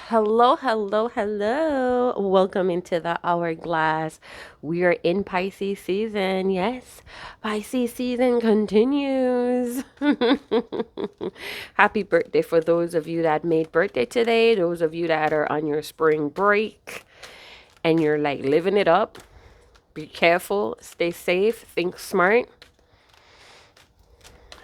Hello, hello, hello. Welcome into the hourglass. We are in Pisces season. Yes, Pisces season continues. Happy birthday for those of you that made birthday today, those of you that are on your spring break and you're like living it up. Be careful, stay safe, think smart.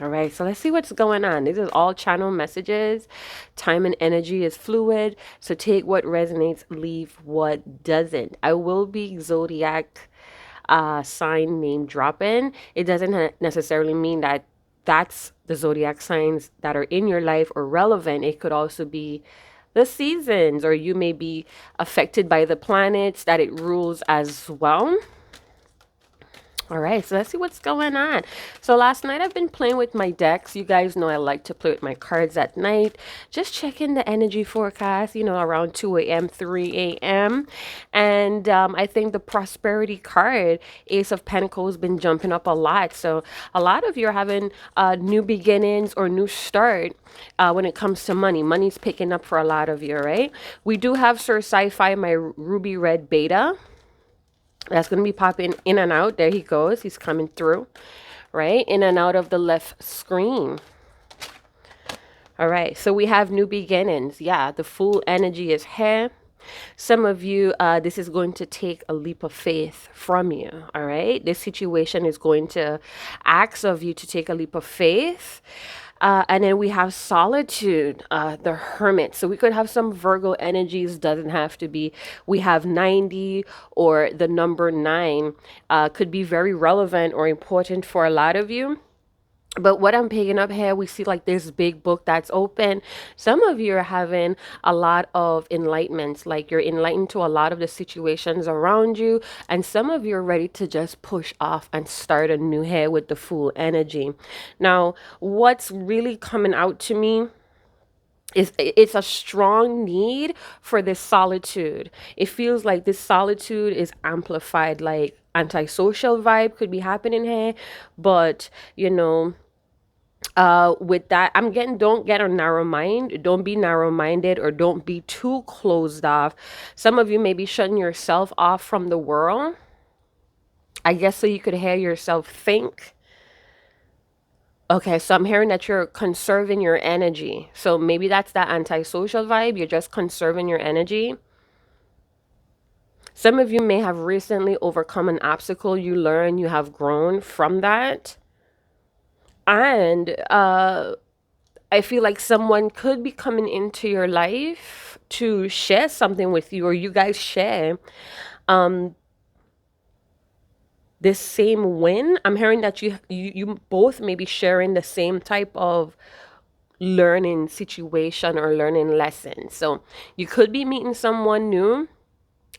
All right, so let's see what's going on. This is all channel messages. Time and energy is fluid. So take what resonates, leave what doesn't. I will be zodiac sign name dropping. It doesn't necessarily mean that that's the zodiac signs that are in your life or relevant. It could also be the seasons, or you may be affected by the planets that it rules as well. All right, so let's see what's going on. So last night I've been playing with my decks. You guys know I like to play with my cards at night. Just checking the energy forecast, around 2 a.m., 3 a.m. And I think the prosperity card, Ace of Pentacles, been jumping up a lot. So a lot of you are having new beginnings or new start when it comes to money. Money's picking up for a lot of you, right? We do have Sir Sci-Fi, my ruby red beta. That's going to be popping in and out. There he goes. He's coming through, right? In and out of the left screen. All right. So we have new beginnings. Yeah, the full energy is here. Some of you, this is going to take a leap of faith from you. All right. This situation is going to ask of you to take a leap of faith. And then we have solitude, the hermit. So we could have some Virgo energies, doesn't have to be. We have 90 or the number 9 could be very relevant or important for a lot of you. But what I'm picking up here, we see like this big book that's open. Some of you are having a lot of enlightenments, like you're enlightened to a lot of the situations around you. And some of you are ready to just push off and start a new here with the full energy. Now, what's really coming out to me is it's a strong need for this solitude. It feels like this solitude is amplified, like antisocial vibe could be happening here. But, with that, I'm getting, don't get a narrow mind, don't be narrow-minded, or don't be too closed off. Some of you may be shutting yourself off from the world, I guess, so you could hear yourself think. Okay, so I'm hearing that you're conserving your energy. So maybe that's that antisocial vibe. You're just conserving your energy. Some of you may have recently overcome an obstacle. You learn, you have grown from that. And I feel like someone could be coming into your life to share something with you, or you guys share this same win. I'm hearing that you both may be sharing the same type of learning situation or learning lesson. So you could be meeting someone new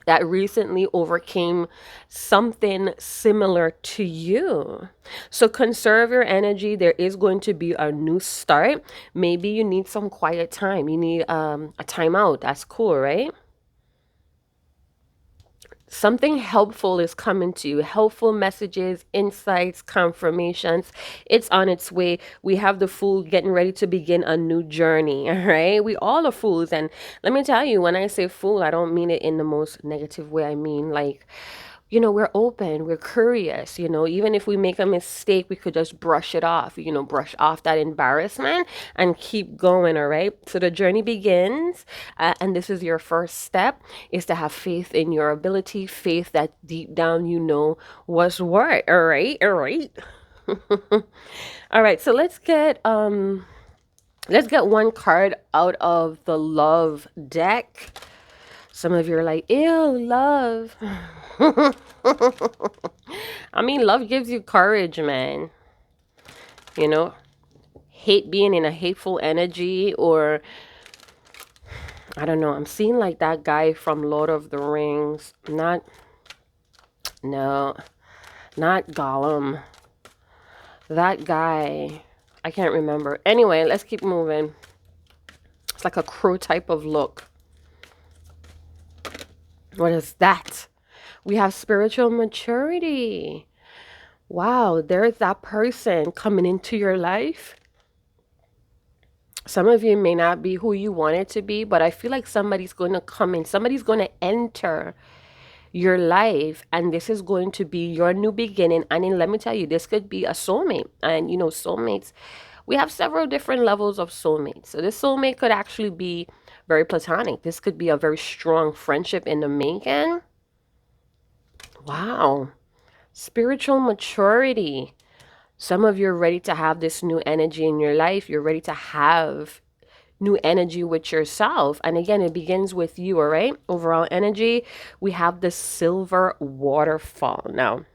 that recently overcame something similar to you. So conserve your energy. There is going to be a new start. Maybe you need some quiet time. You need a timeout. That's cool, right? Something helpful is coming to you. Helpful messages, insights, confirmations. It's on its way. We have the fool getting ready to begin a new journey. All right. We all are fools. And let me tell you, when I say fool, I don't mean it in the most negative way. I mean, like, we're open, we're curious, even if we make a mistake, we could just brush it off, brush off that embarrassment and keep going. All right. So the journey begins. And this is your first step, is to have faith in your ability, faith that deep down, what's what. All right. All right. All right. So let's get one card out of the love deck. Some of you are like, ew, love. I mean, love gives you courage, man. Hate being in a hateful energy, or I don't know. I'm seeing like that guy from Lord of the Rings. Not Gollum. That guy. I can't remember. Anyway, let's keep moving. It's like a crow type of look. What is that? We have spiritual maturity. Wow, there's that person coming into your life. Some of you may not be who you want it to be, but I feel like somebody's going to come in, somebody's going to enter your life, and this is going to be your new beginning. And then let me tell you, this could be a soulmate. And you know, soulmates, we have several different levels of soulmates. So this soulmate could actually be very platonic. This could be a very strong friendship in the making. Wow. Spiritual maturity. Some of you are ready to have this new energy in your life. You're ready to have new energy with yourself. And again, it begins with you, all right? Overall energy, we have the silver waterfall. Now,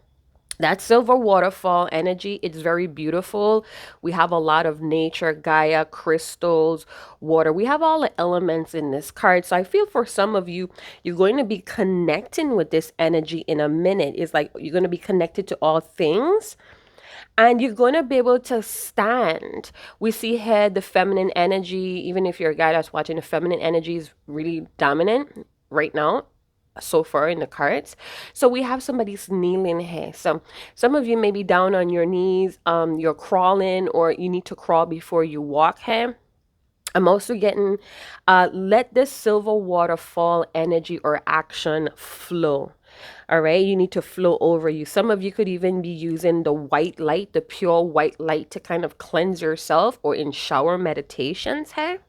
that silver waterfall energy, it's very beautiful. We have a lot of nature, Gaia, crystals, water. We have all the elements in this card. So I feel for some of you, you're going to be connecting with this energy in a minute. It's like you're going to be connected to all things, and you're going to be able to stand. We see here the feminine energy. Even if you're a guy that's watching, the feminine energy is really dominant right now so far in the cards. So we have somebody's kneeling here. So some of you may be down on your knees, you're crawling, or you need to crawl before you walk here. I'm also getting let this silver waterfall energy or action flow. All right, you need to flow over you. Some of you could even be using the white light, the pure white light, to kind of cleanse yourself, or in shower meditations here.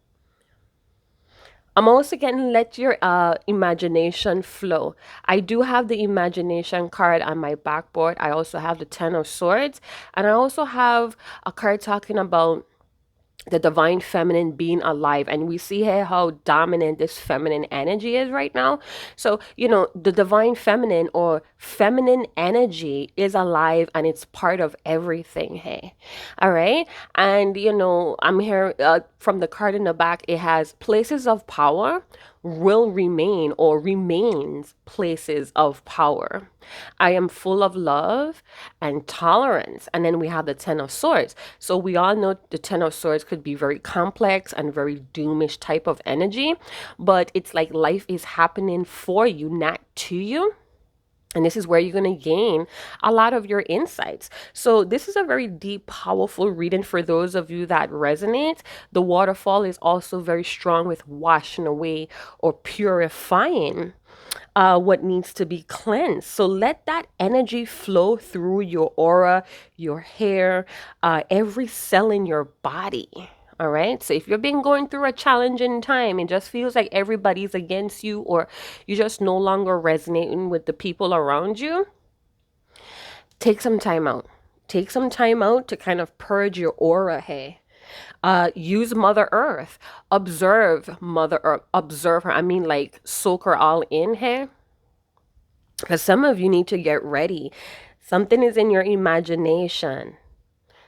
I'm also getting let your imagination flow. I do have the imagination card on my backboard. I also have the Ten of Swords, and I also have a card talking about the divine feminine being alive. And we see here how dominant this feminine energy is right now. So you know, the divine feminine or feminine energy is alive, and it's part of everything here. All right. And you know, I'm here from the card in the back, it has places of power will remain, or remains places of power. I am full of love and tolerance. And then we have the Ten of Swords. So we all know the Ten of Swords could be very complex and very doomish type of energy, but it's like life is happening for you, not to you. And this is where you're going to gain a lot of your insights. So this is a very deep, powerful reading for those of you that resonate. The waterfall is also very strong with washing away or purifying what needs to be cleansed. So let that energy flow through your aura, your hair, every cell in your body. All right. So if you've been going through a challenging time, it just feels like everybody's against you, or you're just no longer resonating with the people around you, take some time out. Take some time out to kind of purge your aura. Hey, use Mother Earth. Observe Mother Earth. Observe her. I mean, like, soak her all in here. Because some of you need to get ready. Something is in your imagination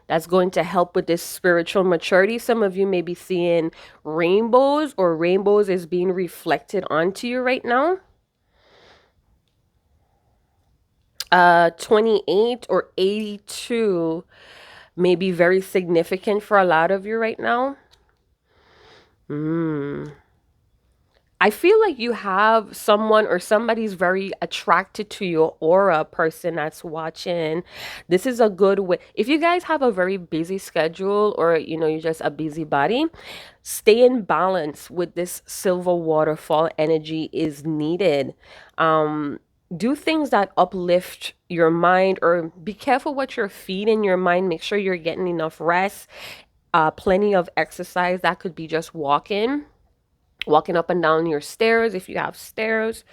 that's going to help with this spiritual maturity. Some of you may be seeing rainbows, or rainbows is being reflected onto you right now. 28 or 82 may be very significant for a lot of you right now. I feel like you have someone, or somebody's very attracted to your aura, person that's watching. This is a good way. If you guys have a very busy schedule, or you know, you're just a busybody, stay in balance with this silver waterfall energy is needed. Do things that uplift your mind, or be careful what you're feeding your mind. Make sure you're getting enough rest, plenty of exercise. That could be just walking up and down your stairs if you have stairs.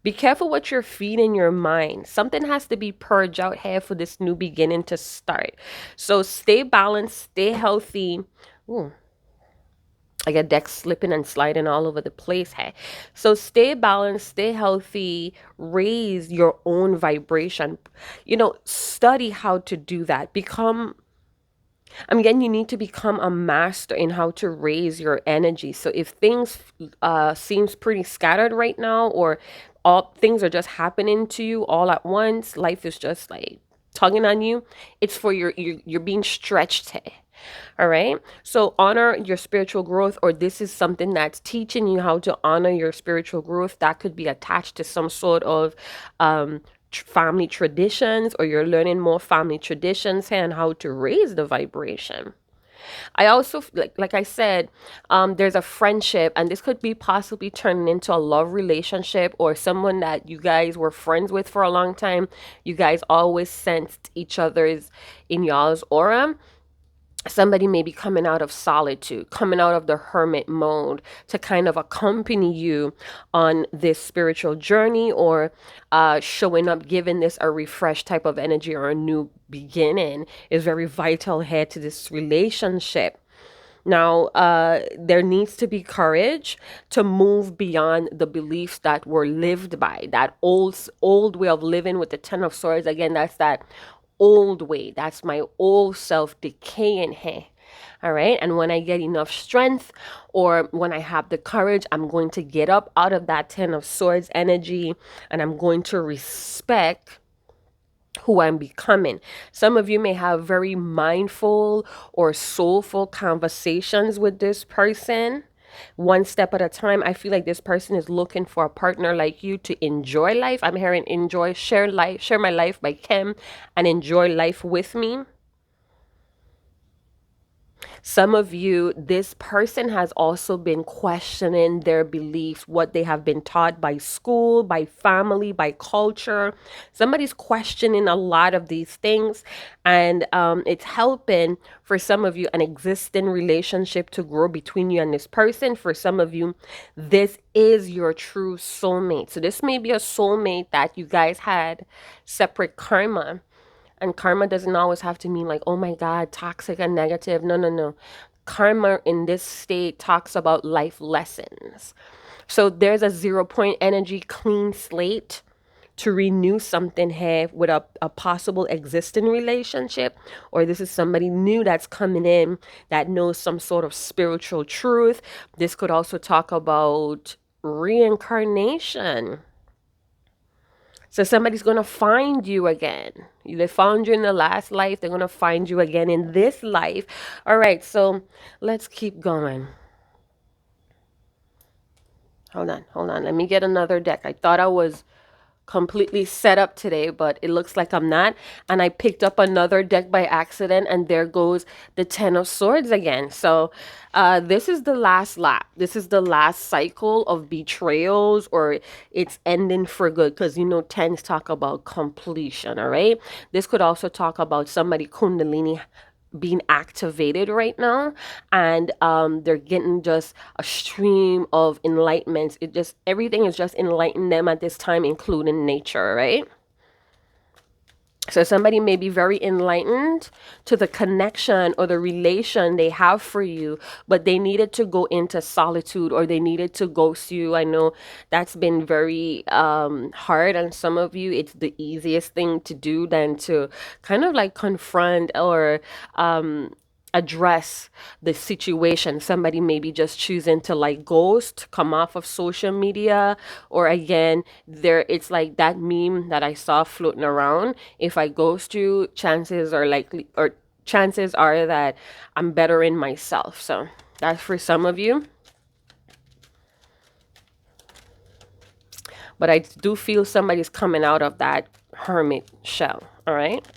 Be careful what you're feeding your mind. Something has to be purged out here for this new beginning to start. So stay balanced, stay healthy. Ooh, I get decks slipping and sliding all over the place here. So stay balanced, stay healthy, raise your own vibration. You know, study how to do that. Again, you need to become a master in how to raise your energy. So if things seems pretty scattered right now, or all things are just happening to you all at once, life is just like tugging on you, it's for you're being stretched here. All right. So honor your spiritual growth, or this is something that's teaching you how to honor your spiritual growth. That could be attached to some sort of family traditions, or you're learning more family traditions here and how to raise the vibration. I also like I said, there's a friendship, and this could be possibly turning into a love relationship, or someone that you guys were friends with for a long time. You guys always sensed each other's in y'all's aura. Somebody may be coming out of solitude, coming out of the hermit mode to kind of accompany you on this spiritual journey, or showing up, giving this a refresh type of energy or a new beginning is very vital here to this relationship. Now, there needs to be courage to move beyond the beliefs that were lived by, that old way of living with the Ten of Swords. Again, that's that old way. That's my old self decaying here. All right. And when I get enough strength, or when I have the courage, I'm going to get up out of that Ten of Swords energy, and I'm going to respect who I'm becoming. Some of you may have very mindful or soulful conversations with this person. One step at a time. I feel like this person is looking for a partner like you to enjoy life. I'm hearing enjoy, share life, share my life by Kim, and enjoy life with me. Some of you, this person has also been questioning their beliefs, what they have been taught by school, by family, by culture. Somebody's questioning a lot of these things, and it's helping for some of you an existing relationship to grow between you and this person. For some of you, this is your true soulmate. So this may be a soulmate that you guys had separate karma. And karma doesn't always have to mean like, oh my God, toxic and negative. No, no, no. Karma in this state talks about life lessons. So there's a 0 point energy, clean slate to renew something here with a possible existing relationship, or this is somebody new that's coming in that knows some sort of spiritual truth. This could also talk about reincarnation. So somebody's going to find you again. They found you in the last life. They're going to find you again in this life. All right, so let's keep going. Hold on. Let me get another deck. I thought I was completely set up today, but it looks like I'm not. And I picked up another deck by accident, and there goes the Ten of Swords again. So this is the last lap. This is the last cycle of betrayals, or it's ending for good, because you know tens talk about completion. All right, this could also talk about somebody kundalini being activated right now, and they're getting just a stream of enlightenment. It just, everything is just enlightening them at this time, including nature, right? So somebody may be very enlightened to the connection or the relation they have for you, but they needed to go into solitude, or they needed to ghost you. I know that's been very hard on some of you. It's the easiest thing to do than to kind of like confront or address the situation. Somebody maybe just choosing to like ghost, come off of social media, or again, there it's like that meme that I saw floating around. If I ghost you, chances are that I'm bettering myself. So that's for some of you. But I do feel somebody's coming out of that hermit shell. All right.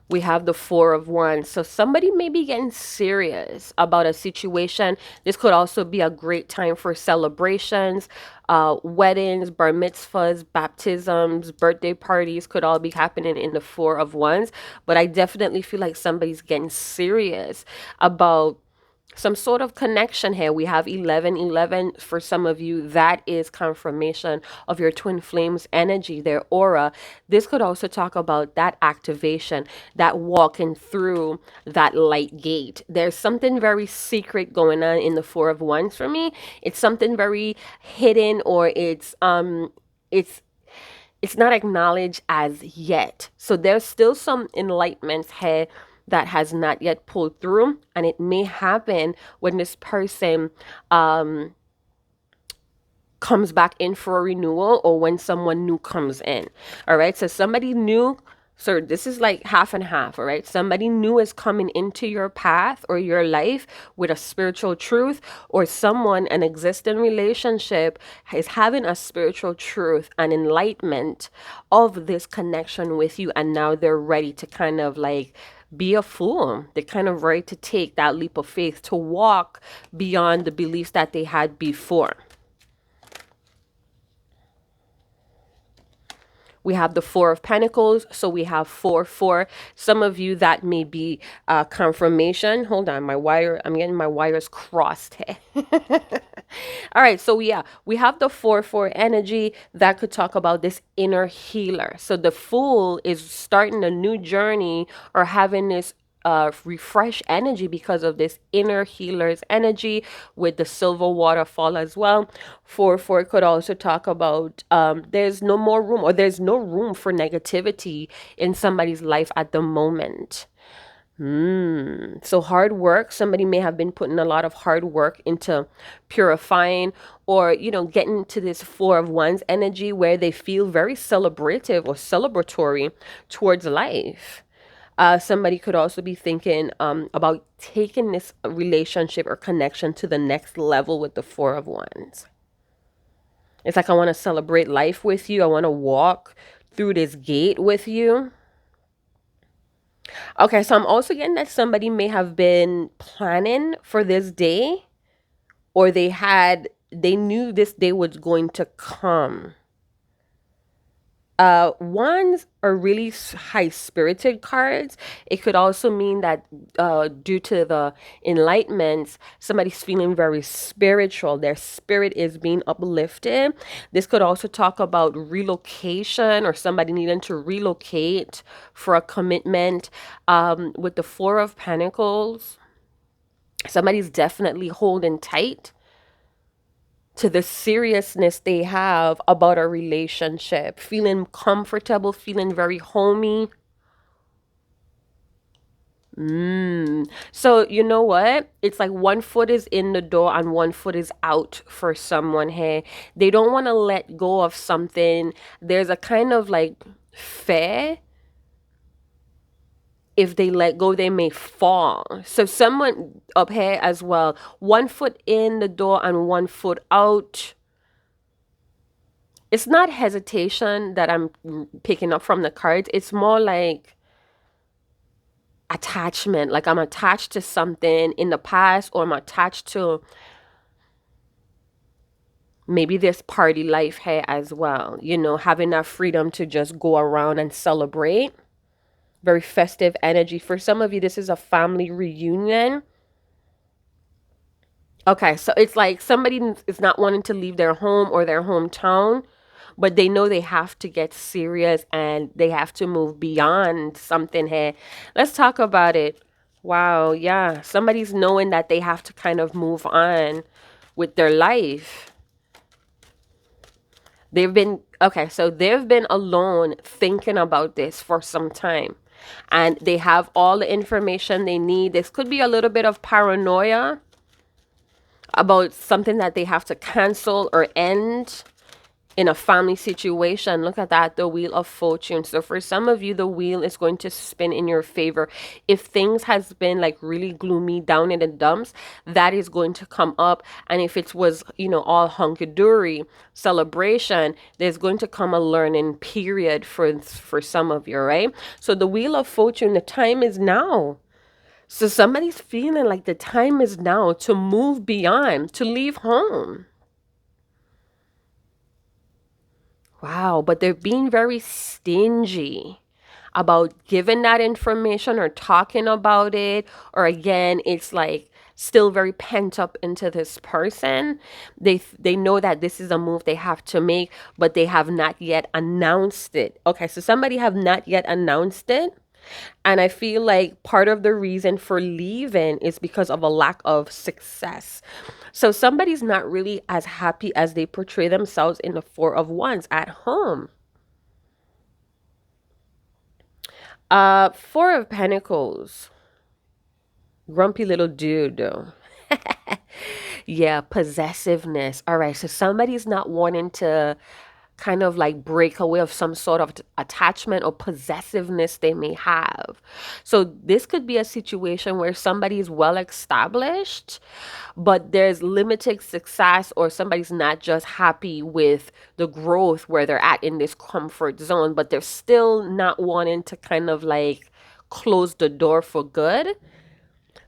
We have the Four of Wands. So somebody may be getting serious about a situation. This could also be a great time for celebrations, weddings, bar mitzvahs, baptisms, birthday parties could all be happening in the Four of Wands. But I definitely feel like somebody's getting serious about some sort of connection here. We have 1111 for some of you. That is confirmation of your twin flames energy, their aura. This could also talk about that activation, that walking through that light gate. There's something very secret going on in the Four of Wands for me. It's something very hidden, or it's not acknowledged as yet. So there's still some enlightenment here that has not yet pulled through, and it may happen when this person comes back in for a renewal, or when someone new comes in. All right, so somebody new, so this is like half and half. All right, somebody new is coming into your path or your life with a spiritual truth, or someone, an existing relationship, is having a spiritual truth and enlightenment of this connection with you, and now they're ready to kind of like be a fool. They're kind of ready to take that leap of faith, to walk beyond the beliefs that they had before. We have the Four of Pentacles, so we have 4-4. Some of you, that may be confirmation. Hold on, I'm getting my wires crossed here. All right, so yeah, we have the 4-4 energy that could talk about this inner healer. So the Fool is starting a new journey, or having this refresh energy because of this inner healer's energy, with the silver waterfall as well. 4-4 could also talk about there's no more room, or there's no room for negativity in somebody's life at the moment. So hard work. Somebody may have been putting a lot of hard work into purifying, or, getting to this Four of Wands energy where they feel very celebrative or celebratory towards life. Somebody could also be thinking about taking this relationship or connection to the next level with the Four of Wands. It's like, I want to celebrate life with you. I want to walk through this gate with you. Okay, so I'm also getting that somebody may have been planning for this day, or they knew this day was going to come. Wands are really high-spirited cards. It could also mean that due to the enlightenments, somebody's feeling very spiritual. Their spirit is being uplifted. This could also talk about relocation, or somebody needing to relocate for a commitment. With the Four of Pentacles, somebody's definitely holding tight to the seriousness they have about a relationship, feeling comfortable, feeling very homey. So you know what? It's like one foot is in the door and one foot is out for someone here. They don't want to let go of something. There's a kind of like fear, if they let go, they may fall. So someone up here as well, one foot in the door and one foot out. It's not hesitation that I'm picking up from the cards. It's more like attachment. Like, I'm attached to something in the past, or I'm attached to maybe this party life here as well. Having that freedom to just go around and celebrate. Very festive energy. For some of you, this is a family reunion. Okay, so it's like somebody is not wanting to leave their home or their hometown, but they know they have to get serious and they have to move beyond something here. Let's talk about it. Wow, yeah. Somebody's knowing that they have to kind of move on with their life. They've been alone thinking about this for some time, and they have all the information they need. This could be a little bit of paranoia about something that they have to cancel or end in a family situation. Look at that, the Wheel of Fortune. So for some of you, the wheel is going to spin in your favor. If things has been like really gloomy, down in the dumps, that is going to come up. And if it was, all hunky-dory celebration, there's going to come a learning period for some of you, right? So the Wheel of Fortune, the time is now. So somebody's feeling like the time is now to move beyond, to leave home. Wow, but they're being very stingy about giving that information or talking about it. Or again, it's like still very pent up into this person. They know that this is a move they have to make, but they have not yet announced it. Okay, so somebody have not yet announced it. And I feel like part of the reason for leaving is because of a lack of success. So somebody's not really as happy as they portray themselves in the Four of Wands at home. Four of Pentacles. Grumpy little dude, though. Yeah, possessiveness. All right, so somebody's not wanting to kind of like break away of some sort of attachment or possessiveness they may have. So this could be a situation where somebody is well established, but there's limited success, or somebody's not just happy with the growth where they're at in this comfort zone, but they're still not wanting to kind of like close the door for good.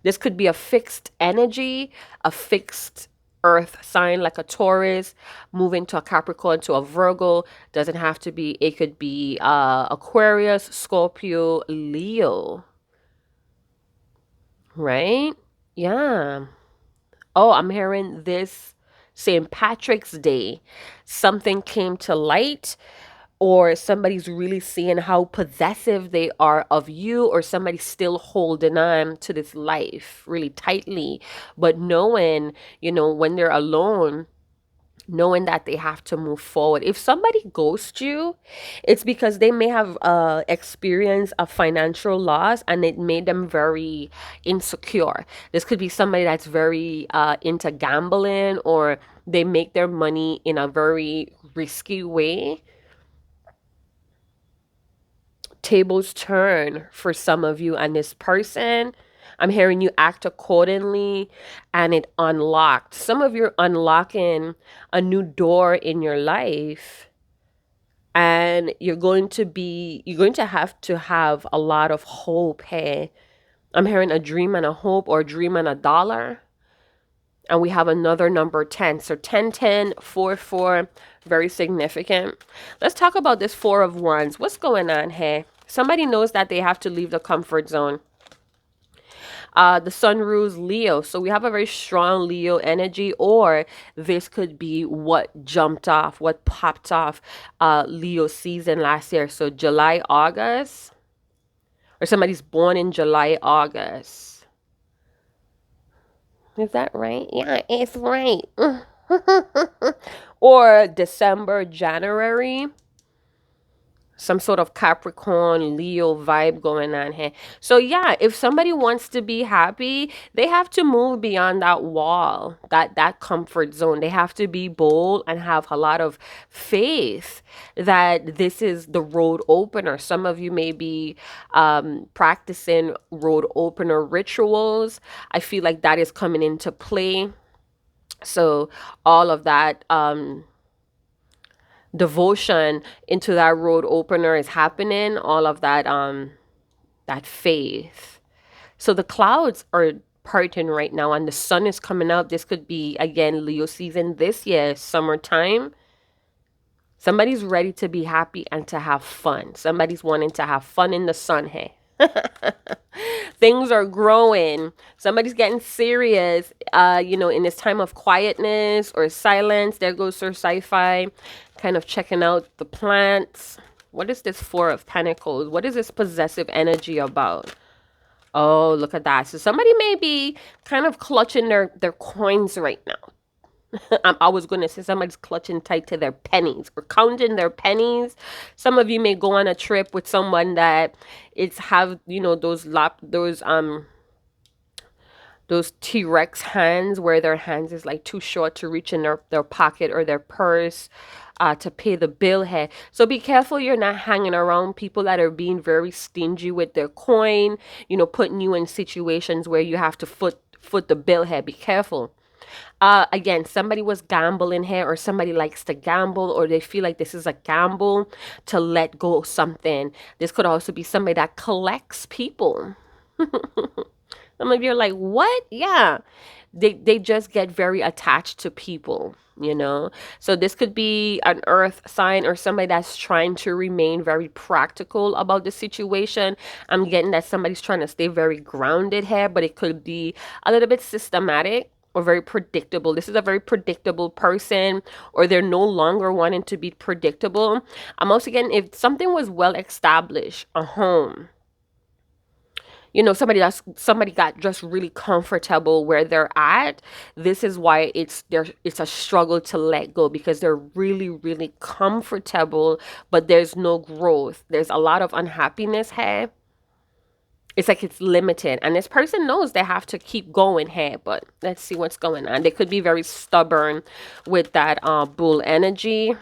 This could be a fixed energy, a fixed earth sign like a Taurus, moving to a Capricorn to a Virgo. Doesn't have to be, it could be Aquarius, Scorpio, Leo, right? Yeah. Oh, I'm hearing this St. Patrick's Day. Something came to light, or somebody's really seeing how possessive they are of you, or somebody's still holding on to this life really tightly, but knowing, when they're alone, knowing that they have to move forward. If somebody ghosts you, it's because they may have experienced a financial loss and it made them very insecure. This could be somebody that's very into gambling, or they make their money in a very risky way. Tables turn for some of you and this person. I'm hearing you act accordingly, and it unlocked. Some of you are unlocking a new door in your life, and you're going to have a lot of hope here. I'm hearing a dream and a hope, or a dream and a dollar. And we have another number 10. So 10, 10, 4, 4, very significant. Let's talk about this Four of Wands. What's going on here? Somebody knows that they have to leave the comfort zone. The sun rules Leo. So we have a very strong Leo energy, or this could be what jumped off, what popped off Leo season last year. So July, August, or somebody's born in July, August. Is that right? Yeah, it's right. Or December, January. Some sort of Capricorn, Leo vibe going on here. So yeah, if somebody wants to be happy, they have to move beyond that wall, that comfort zone. They have to be bold and have a lot of faith that this is the road opener. Some of you may be practicing road opener rituals. I feel like that is coming into play. So all of that devotion into that road opener is happening, all of that faith. So the clouds are parting right now and the sun is coming up. This could be again Leo season this year, summertime. Somebody's ready to be happy and to have fun. Somebody's wanting to have fun in the sun. Hey, things are growing. Somebody's getting serious, in this time of quietness or silence. There goes Sir Sci-Fi, kind of checking out the plants. What is this Four of Pentacles? What is this possessive energy about? Oh, look at that. So somebody may be kind of clutching their coins right now. I was going to say somebody's clutching tight to their pennies or counting their pennies. Some of you may go on a trip with someone that it's have, those T-Rex hands where their hands is like too short to reach in their pocket or their purse to pay the bill here. So be careful you're not hanging around people that are being very stingy with their coin, putting you in situations where you have to foot the bill here. Be careful. Again, somebody was gambling here, or somebody likes to gamble, or they feel like this is a gamble to let go of something. This could also be somebody that collects people. Some of you are like, what? Yeah. They just get very attached to people, So this could be an earth sign or somebody that's trying to remain very practical about the situation. I'm getting that somebody's trying to stay very grounded here, but it could be a little bit systematic or very predictable. This is a very predictable person, or they're no longer wanting to be predictable. I'm also getting if something was well established, a home, somebody got just really comfortable where they're at. This is why it's a struggle to let go, because they're really, really comfortable, but there's no growth. There's a lot of unhappiness here. It's like it's limited, and this person knows they have to keep going here, but let's see what's going on. They could be very stubborn with that bull energy.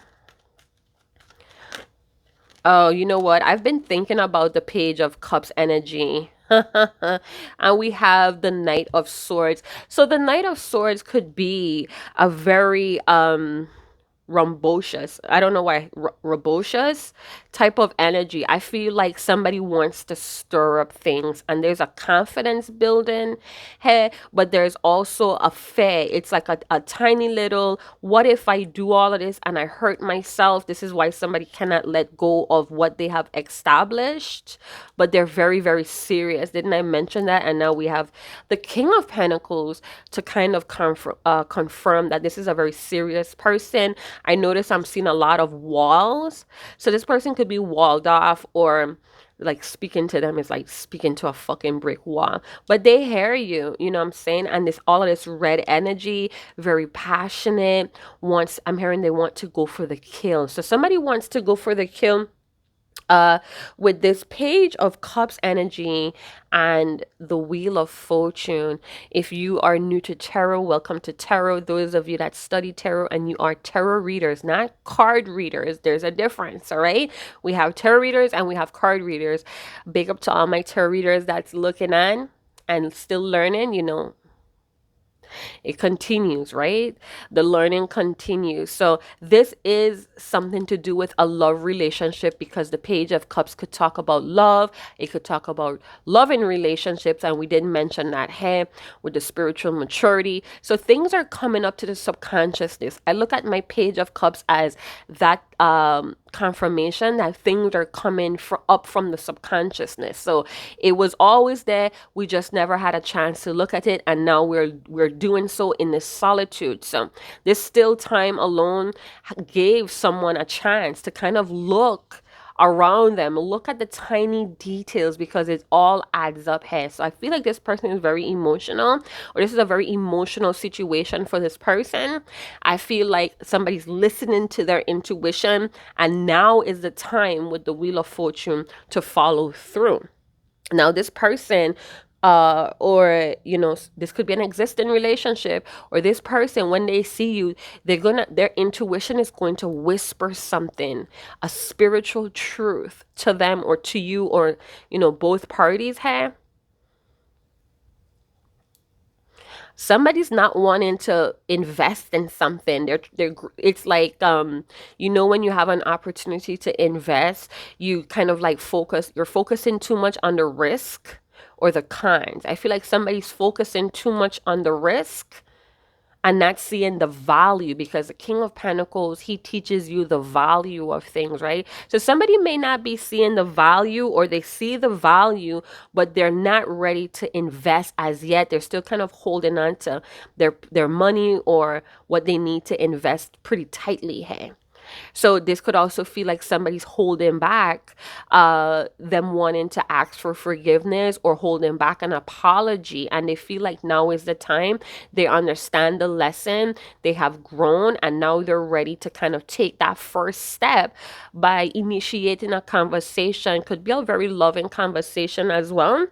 Oh, you know what? I've been thinking about the Page of Cups energy. And we have the Knight of Swords. So the Knight of Swords could be a very rambunctious. I don't know why, rambunctious type of energy. I feel like somebody wants to stir up things, and there's a confidence building here, but there's also a fear. It's like a tiny little, what if I do all of this and I hurt myself? This is why somebody cannot let go of what they have established, but they're very, very serious. Didn't I mention that? And now we have the King of Pentacles to kind of confirm that this is a very serious person. I notice I'm seeing a lot of walls. So this person could be walled off, or like speaking to them is like speaking to a fucking brick wall. But they hear you, you know what I'm saying? And this, all of this red energy, very passionate. Wants, I'm hearing they want to go for the kill. So somebody wants to go for the kill uh with this Page of Cups energy and the Wheel of Fortune. If you are new to tarot, welcome to tarot. Those of you that study tarot and you are tarot readers, not card readers, there's a difference. All right, we have tarot readers and we have card readers. Big up to all my tarot readers that's looking on and still learning, you know. It continues, right? The learning continues. So this is something to do with a love relationship, because the Page of Cups could talk about love. It could talk about love in relationships, and we didn't mention that here with the spiritual maturity. So things are coming up to the subconsciousness. I look at my Page of Cups as that confirmation that things are coming up from the subconsciousness. So it was always there, we just never had a chance to look at it, and now we're doing so in this solitude. So this still time alone gave someone a chance to kind of look around them, look at the tiny details, because it all adds up here. So I feel like this person is very emotional, or this is a very emotional situation for this person. I feel like somebody's listening to their intuition, and now is the time with the Wheel of Fortune to follow through. Now this person, or you know, this could be an existing relationship, or this person, when they see you, their intuition is going to whisper something, a spiritual truth to them or to you, or you know, both parties have. Somebody's not wanting to invest in something. It's like, you know, when you have an opportunity to invest, you kind of like you're focusing too much on the risk or the cons. I feel like somebody's focusing too much on the risk and not seeing the value, because the King of Pentacles, he teaches you the value of things, right? So somebody may not be seeing the value, or they see the value, but they're not ready to invest as yet. They're still kind of holding on to their money or what they need to invest pretty tightly here. So this could also feel like somebody's holding back, them wanting to ask for forgiveness or holding back an apology. And they feel like now is the time. They understand the lesson. They have grown, and now they're ready to kind of take that first step by initiating a conversation. Could be a very loving conversation as well.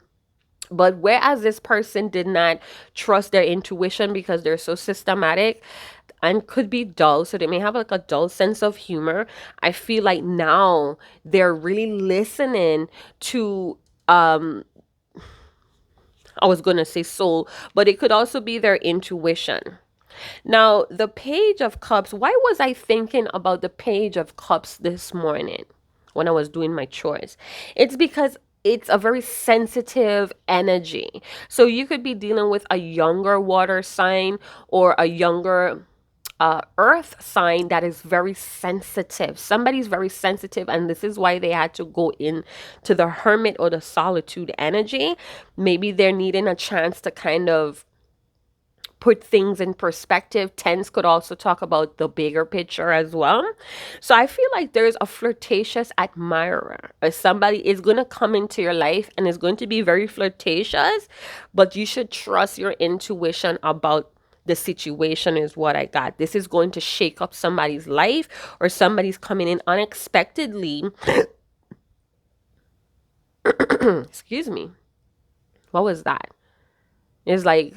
But whereas this person did not trust their intuition because they're so systematic and could be dull, so they may have like a dull sense of humor, I feel like now they're really listening to, I was going to say soul, but it could also be their intuition. Now, the Page of Cups, why was I thinking about the Page of Cups this morning when I was doing my chores? It's because it's a very sensitive energy. So you could be dealing with a younger water sign or a younger earth sign that is very sensitive. Somebody's very sensitive, and this is why they had to go in to the Hermit or the solitude energy. Maybe they're needing a chance to kind of put things in perspective. Tens could also talk about the bigger picture as well. So I feel like there's a flirtatious admirer, or somebody is going to come into your life and is going to be very flirtatious, but you should trust your intuition about the situation is what I got. This is going to shake up somebody's life, or somebody's coming in unexpectedly. Excuse me. What was that? It's like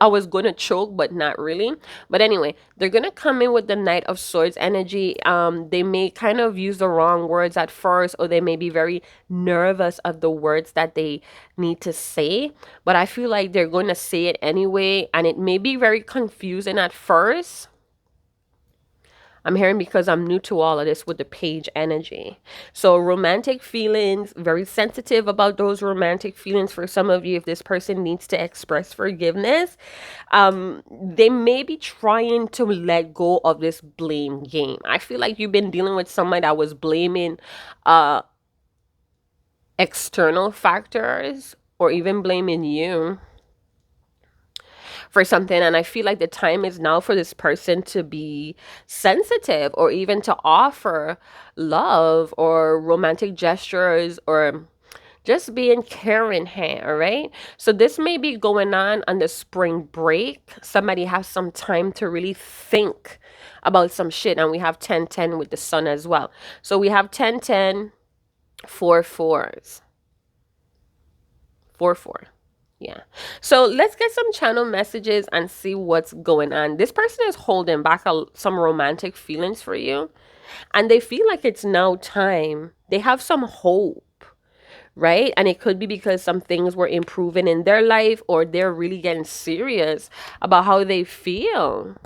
I was going to choke, but not really. But anyway, they're going to come in with the Knight of Swords energy. They may kind of use the wrong words at first, or they may be very nervous of the words that they need to say. But I feel like they're going to say it anyway, and it may be very confusing at first. I'm hearing because I'm new to all of this with the page energy. So romantic feelings, very sensitive about those romantic feelings for some of you. If this person needs to express forgiveness, they may be trying to let go of this blame game. I feel like you've been dealing with somebody that was blaming uh external factors or even blaming you for something. And I feel like the time is now for this person to be sensitive or even to offer love or romantic gestures or just being caring here, all right? So this may be going on the spring break. Somebody has some time to really think about some shit. And we have 10-10 with the sun as well. So we have 10-10, 4-4s. 4-4. Yeah. So let's get some channel messages and see what's going on. This person is holding back some romantic feelings for you. And they feel like it's now time. They have some hope, right? And it could be because some things were improving in their life or they're really getting serious about how they feel.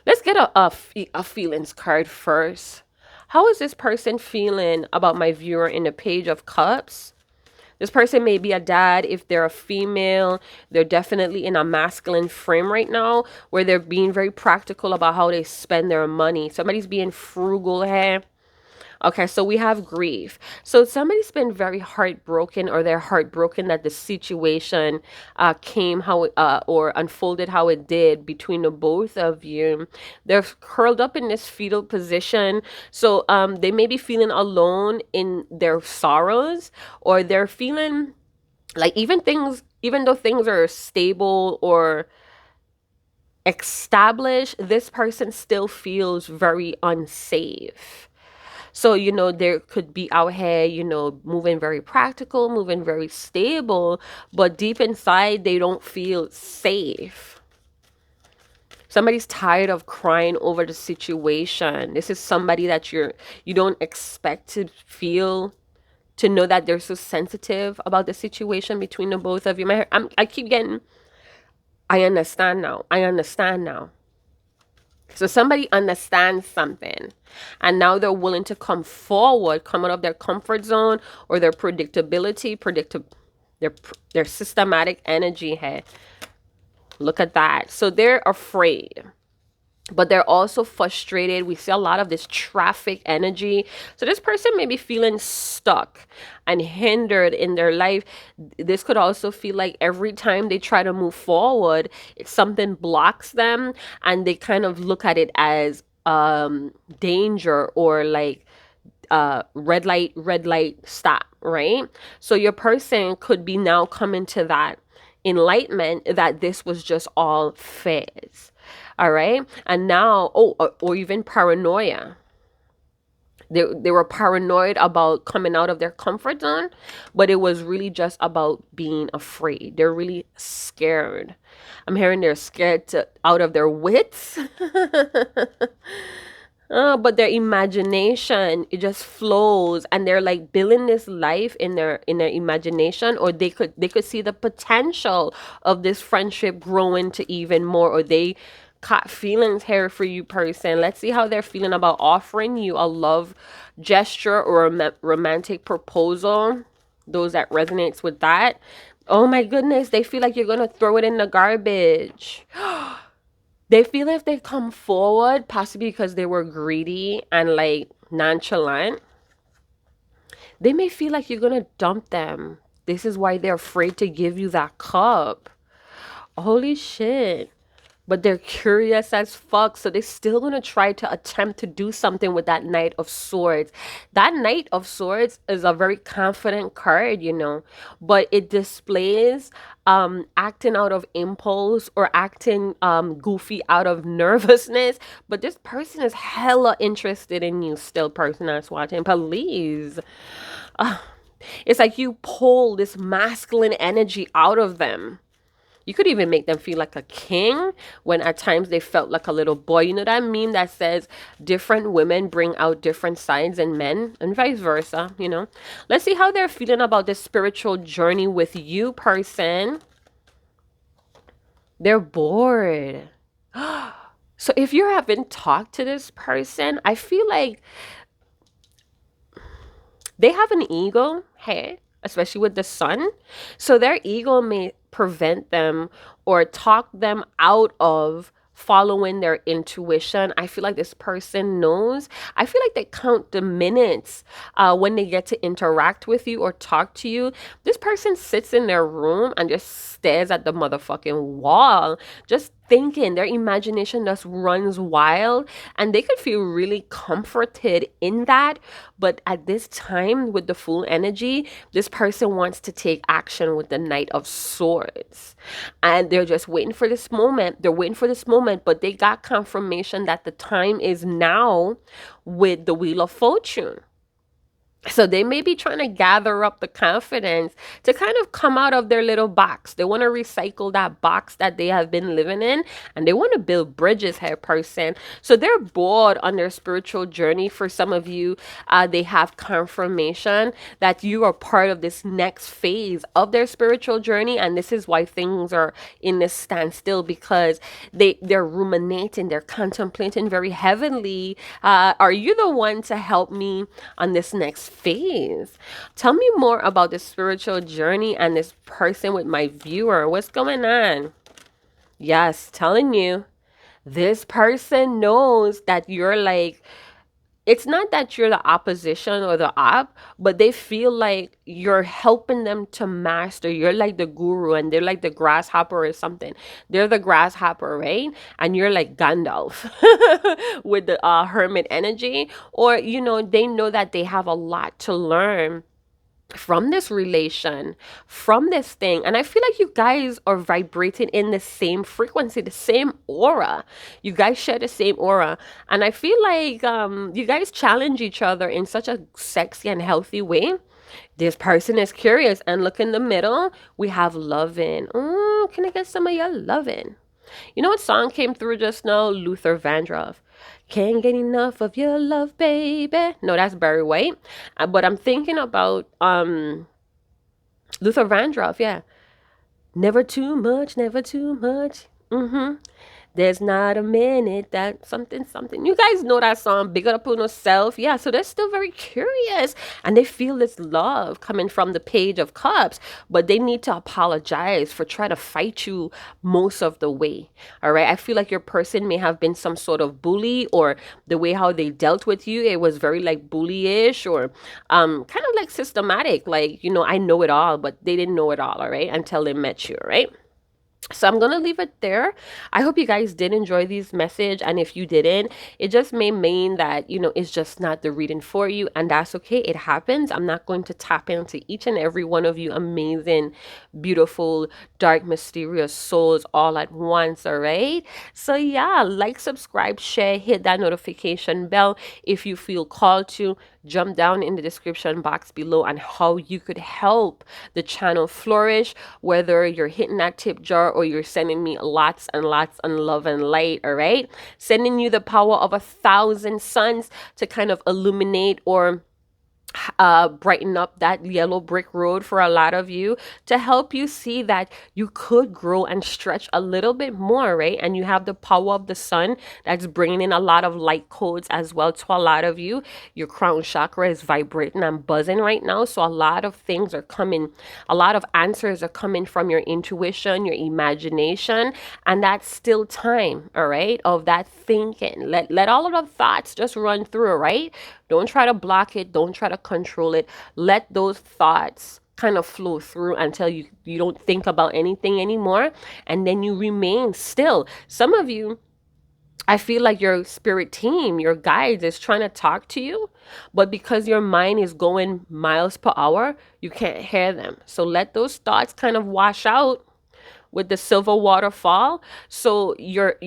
Let's get a feelings card first. How is this person feeling about my viewer in the Page of Cups? This person may be a dad. If they're a female, they're definitely in a masculine frame right now where they're being very practical about how they spend their money. Somebody's being frugal here. Okay, so we have grief. So somebody's been very heartbroken or they're heartbroken that the situation came how it, or unfolded how it did between the both of you. They're curled up in this fetal position. So they may be feeling alone in their sorrows or they're feeling like even though things are stable or established, this person still feels very unsafe. So, there could be out here, moving very practical, moving very stable, but deep inside, they don't feel safe. Somebody's tired of crying over the situation. This is somebody that you don't expect to know that they're so sensitive about the situation between the both of you. I keep getting, I understand now. I understand now. So somebody understands something and now they're willing to come forward, come out of their comfort zone or their predictability, their systematic energy here. Look at that. So they're afraid, but they're also frustrated. We see a lot of this traffic energy. So this person may be feeling stuck and hindered in their life. This could also feel like every time they try to move forward, something blocks them and they kind of look at it as danger or like red light, stop, right? So your person could be now coming to that enlightenment that this was just all phase. All right. And now, or even paranoia. They were paranoid about coming out of their comfort zone, but it was really just about being afraid. They're really scared. I'm hearing they're scared out of their wits. But their imagination, it just flows and they're like building this life in their imagination, or they could see the potential of this friendship growing to even more, or they caught feelings here for you person. Let's see how they're feeling about offering you a love gesture or a romantic proposal. Those that resonates with that. Oh my goodness, they feel like you're gonna throw it in the garbage. They feel if they come forward, possibly because they were greedy and like nonchalant, they may feel like you're going to dump them. This is why they're afraid to give you that cup. Holy shit. But they're curious as fuck, so they're still gonna try to attempt to do something with that Knight of Swords. That Knight of Swords is a very confident card, but it displays acting out of impulse or acting goofy out of nervousness. But this person is hella interested in you still, person that's watching. Please. It's like you pull this masculine energy out of them. You could even make them feel like a king when at times they felt like a little boy. You know that meme that says different women bring out different sides in men and vice versa, Let's see how they're feeling about this spiritual journey with you, person. They're bored. So if you haven't talked to this person, I feel like they have an ego, hey, especially with the sun. So their ego may prevent them or talk them out of following their intuition. I feel like this person knows. I feel like they count the minutes when they get to interact with you or talk to you. This person sits in their room and just stares at the motherfucking wall, just thinking. Their imagination just runs wild, and they could feel really comforted in that. But at this time, with the full energy, this person wants to take action with the Knight of Swords. And they're just waiting for this moment. They're waiting for this moment, but they got confirmation that the time is now with the Wheel of Fortune. So they may be trying to gather up the confidence to kind of come out of their little box. They want to recycle that box that they have been living in, and they want to build bridges here, person. So they're bored on their spiritual journey. For some of you, they have confirmation that you are part of this next phase of their spiritual journey. And this is why things are in this standstill, because they're ruminating, they're contemplating very heavenly. Are you the one to help me on this next phase? Tell me more about the spiritual journey and this person with my viewer. What's going on? Yes, telling you, this person knows that you're like, it's not that you're the opposition or the op, but they feel like you're helping them to master. You're like the guru, and they're like the grasshopper or something. They're the grasshopper, right? And you're like Gandalf with the hermit energy. Or, they know that they have a lot to learn from this relation, from this thing. And I feel like you guys are vibrating in the same frequency, the same aura. You guys share the same aura. And I feel like you guys challenge each other in such a sexy and healthy way. This person is curious. And look in the middle, we have loving. Can I get some of your loving? You know what song came through just now? Luther Vandross. Can't get enough of your love, baby. No, that's Barry White. But I'm thinking about Luther Vandross, yeah. Never too much, never too much. There's not a minute that something, something. You guys know that song, Big Up on Yourself. Yeah, so they're still very curious. And they feel this love coming from the Page of Cups. But they need to apologize for trying to fight you most of the way. All right. I feel like your person may have been some sort of bully, or the way how they dealt with you, it was very like bullyish, or kind of like systematic. Like, I know it all, but they didn't know it all. All right. Until they met you. Right. So I'm going to leave it there. I hope you guys did enjoy these message. And if you didn't, it just may mean that, it's just not the reading for you. And that's okay. It happens. I'm not going to tap into each and every one of you amazing, beautiful, dark, mysterious souls all at once. All right. So yeah, like, subscribe, share, hit that notification bell if you feel called to. Jump down in the description box below on how you could help the channel flourish, whether you're hitting that tip jar or you're sending me lots and lots and love and light. All right, sending you the power of 1,000 suns to kind of illuminate or brighten up that yellow brick road for a lot of you, to help you see that you could grow and stretch a little bit more, right? And you have the power of the sun that's bringing in a lot of light codes as well to a lot of you. Your crown chakra is vibrating and buzzing right now, so a lot of things are coming, a lot of answers are coming from your intuition, your imagination, and that's still time, all right, of that thinking. Let all of the thoughts just run through, right? Don't try to block it. Don't try to control it. Let those thoughts kind of flow through until you don't think about anything anymore. And then you remain still. Some of you, I feel like your spirit team, your guides is trying to talk to you, but because your mind is going miles per hour, you can't hear them. So let those thoughts kind of wash out with the silver waterfall, so your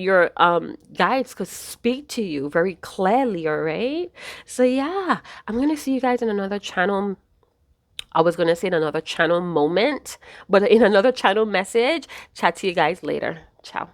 guides could speak to you very clearly. All right. So yeah, I'm gonna see you guys in another channel. I was gonna say in another channel moment, but in another channel message. Chat to you guys later. Ciao.